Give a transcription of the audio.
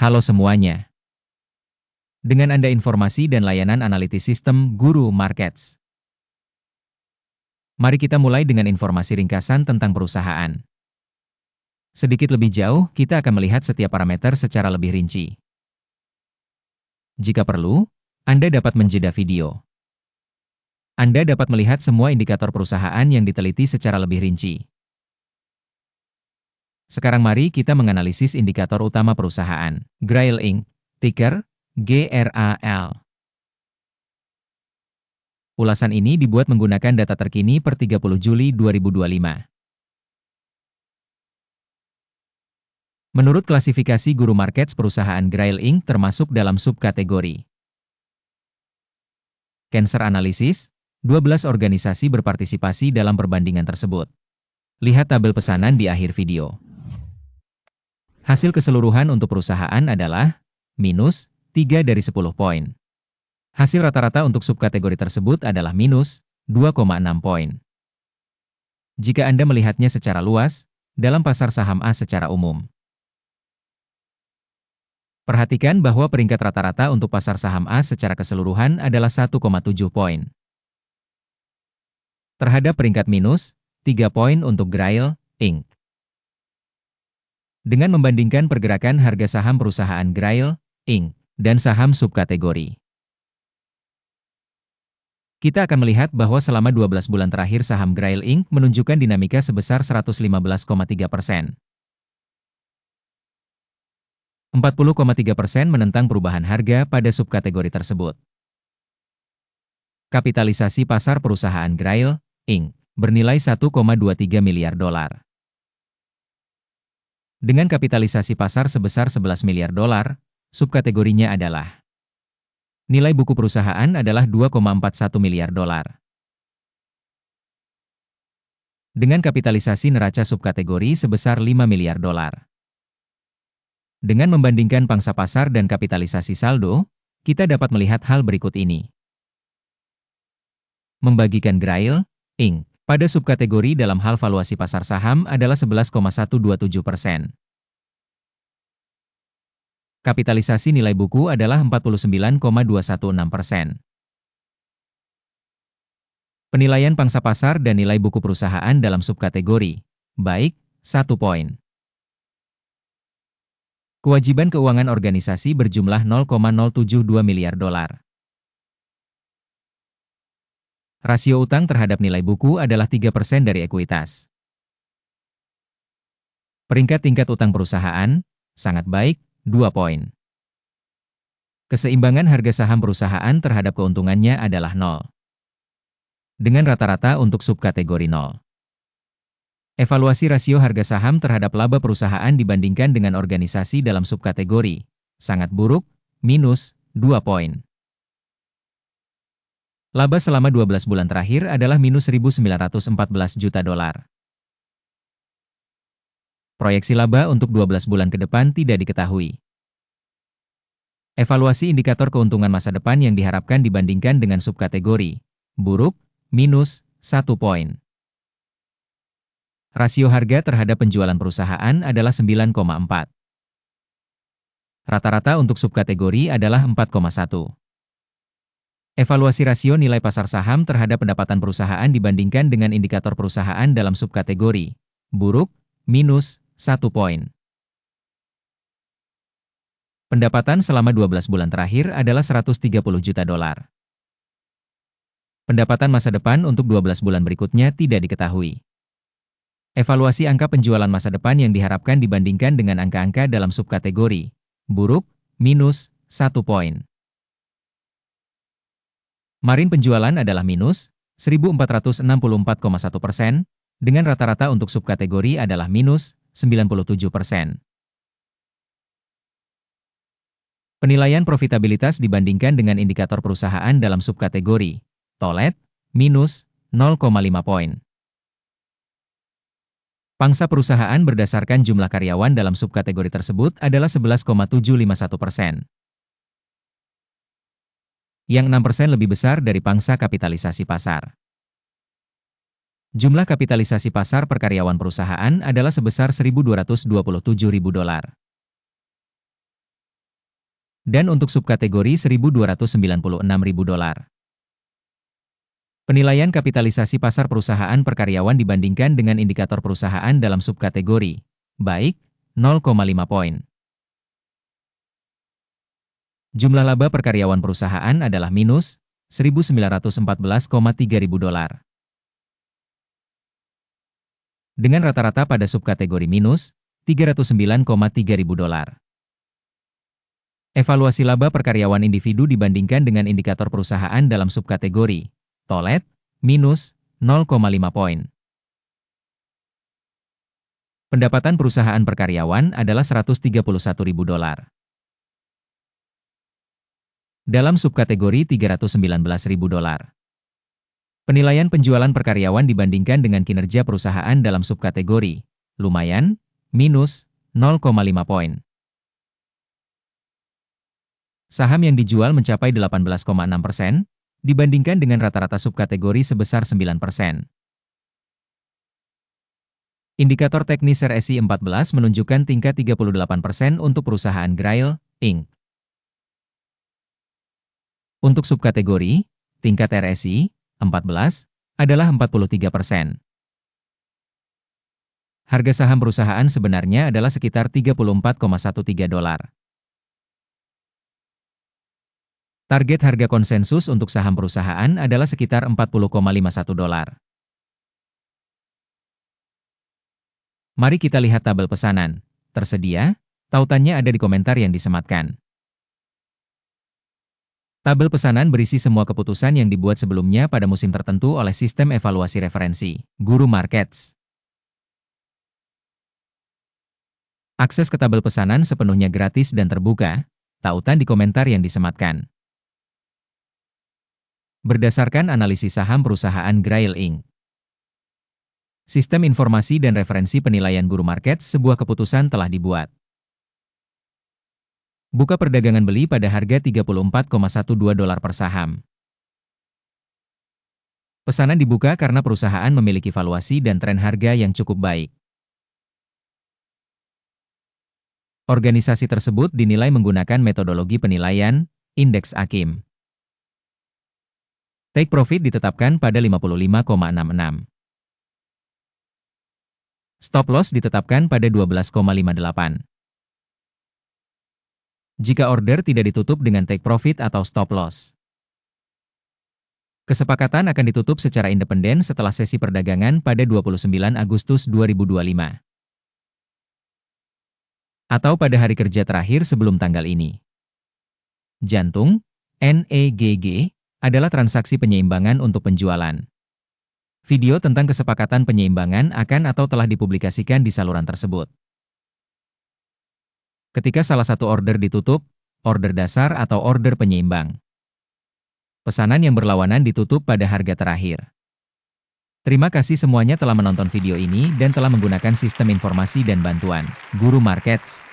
Halo semuanya. Dengan Anda informasi dan layanan analitis sistem Guru Markets. Mari kita mulai dengan informasi ringkasan tentang perusahaan. Sedikit lebih jauh, kita akan melihat setiap parameter secara lebih rinci. Jika perlu, Anda dapat menjeda video. Anda dapat melihat semua indikator perusahaan yang diteliti secara lebih rinci. Sekarang mari kita menganalisis indikator utama perusahaan, GRAIL Inc., ticker GRAL. Ulasan ini dibuat menggunakan data terkini per 30 Juli 2025. Menurut klasifikasi Guru Markets, perusahaan GRAIL Inc. termasuk dalam subkategori Cancer Analysis. 12 organisasi berpartisipasi dalam perbandingan tersebut. Lihat tabel pesanan di akhir video. Hasil keseluruhan untuk perusahaan adalah minus 3 dari 10 poin. Hasil rata-rata untuk subkategori tersebut adalah minus 2,6 poin. Jika Anda melihatnya secara luas, dalam pasar saham A secara umum. Perhatikan bahwa peringkat rata-rata untuk pasar saham A secara keseluruhan adalah 1,7 poin. Terhadap peringkat minus 3 poin untuk GRAIL Inc. Dengan membandingkan pergerakan harga saham perusahaan GRAIL Inc. dan saham subkategori, kita akan melihat bahwa selama 12 bulan terakhir saham GRAIL Inc. menunjukkan dinamika sebesar 115,3%. 40,3% menentang perubahan harga pada subkategori tersebut. Kapitalisasi pasar perusahaan GRAIL Inc. bernilai 1,23 miliar dolar. Dengan kapitalisasi pasar sebesar 11 miliar dolar, subkategorinya adalah nilai buku perusahaan adalah 2,41 miliar dolar. Dengan kapitalisasi neraca subkategori sebesar 5 miliar dolar. Dengan membandingkan pangsa pasar dan kapitalisasi saldo, kita dapat melihat hal berikut ini. Membagikan GRAIL Inc. pada subkategori dalam hal valuasi pasar saham adalah 11,127%. Kapitalisasi nilai buku adalah 49,216%. Penilaian pangsa pasar dan nilai buku perusahaan dalam subkategori, baik, 1 poin. Kewajiban keuangan organisasi berjumlah 0,072 miliar dolar. Rasio utang terhadap nilai buku adalah 3% dari ekuitas. Peringkat tingkat utang perusahaan, sangat baik, 2 poin. Keseimbangan harga saham perusahaan terhadap keuntungannya adalah 0. Dengan rata-rata untuk subkategori 0. Evaluasi rasio harga saham terhadap laba perusahaan dibandingkan dengan organisasi dalam subkategori, sangat buruk, minus 2 poin. Laba selama 12 bulan terakhir adalah minus 1.914 juta dolar. Proyeksi laba untuk 12 bulan ke depan tidak diketahui. Evaluasi indikator keuntungan masa depan yang diharapkan dibandingkan dengan subkategori, buruk, minus 1 poin. Rasio harga terhadap penjualan perusahaan adalah 9,4. Rata-rata untuk subkategori adalah 4,1. Evaluasi rasio nilai pasar saham terhadap pendapatan perusahaan dibandingkan dengan indikator perusahaan dalam subkategori, buruk, minus 1 poin. Pendapatan selama 12 bulan terakhir adalah 130 juta dolar. Pendapatan masa depan untuk 12 bulan berikutnya tidak diketahui. Evaluasi angka penjualan masa depan yang diharapkan dibandingkan dengan angka-angka dalam subkategori, buruk, minus 1 poin. Margin penjualan adalah minus 1.464,1%, dengan rata-rata untuk subkategori adalah minus 97%. Penilaian profitabilitas dibandingkan dengan indikator perusahaan dalam subkategori, TOLET, minus 0,5 poin. Pangsa perusahaan berdasarkan jumlah karyawan dalam subkategori tersebut adalah 11,751%. Yang 6% lebih besar dari pangsa kapitalisasi pasar. Jumlah kapitalisasi pasar per karyawan perusahaan adalah sebesar 1.227.000 dolar. Dan untuk subkategori $1.296.000. Penilaian kapitalisasi pasar perusahaan per karyawan dibandingkan dengan indikator perusahaan dalam subkategori, baik, 0,5 poin. Jumlah laba per karyawan perusahaan adalah minus $1.914,300. Dengan rata-rata pada subkategori minus $309,300. Evaluasi laba per karyawan individu dibandingkan dengan indikator perusahaan dalam subkategori Tolet, minus 0,5 poin. Pendapatan perusahaan per karyawan adalah $131.000. Dalam subkategori $319.000. Penilaian penjualan per karyawan dibandingkan dengan kinerja perusahaan dalam subkategori lumayan, minus 0,5 poin. Saham yang dijual mencapai 18,6%, dibandingkan dengan rata-rata subkategori sebesar 9%. Indikator teknis RSI 14 menunjukkan tingkat 38% untuk perusahaan Grail, Inc. Untuk subkategori, tingkat RSI 14 adalah 43%. Harga saham perusahaan sebenarnya adalah sekitar $34,13. Target harga konsensus untuk saham perusahaan adalah sekitar $40,51. Mari kita lihat tabel pesanan. Tersedia, tautannya ada di komentar yang disematkan. Tabel pesanan berisi semua keputusan yang dibuat sebelumnya pada musim tertentu oleh sistem evaluasi referensi, Guru Markets. Akses ke tabel pesanan sepenuhnya gratis dan terbuka, tautan di komentar yang disematkan. Berdasarkan analisis saham perusahaan Grail Inc. Sistem informasi dan referensi penilaian Guru Markets, sebuah keputusan telah dibuat. Buka perdagangan beli pada harga $34,12 per saham. Pesanan dibuka karena perusahaan memiliki valuasi dan tren harga yang cukup baik. Organisasi tersebut dinilai menggunakan metodologi penilaian, indeks AKIM. Take profit ditetapkan pada 55,66. Stop loss ditetapkan pada 12,58. Jika order tidak ditutup dengan take profit atau stop loss, kesepakatan akan ditutup secara independen setelah sesi perdagangan pada 29 Agustus 2025. Atau pada hari kerja terakhir sebelum tanggal ini. Jantung, NEGG, adalah transaksi penyeimbangan untuk penjualan. Video tentang kesepakatan penyeimbangan akan atau telah dipublikasikan di saluran tersebut. Ketika salah satu order ditutup, order dasar atau order penyeimbang, pesanan yang berlawanan ditutup pada harga terakhir. Terima kasih semuanya telah menonton video ini dan telah menggunakan sistem informasi dan bantuan Guru Markets.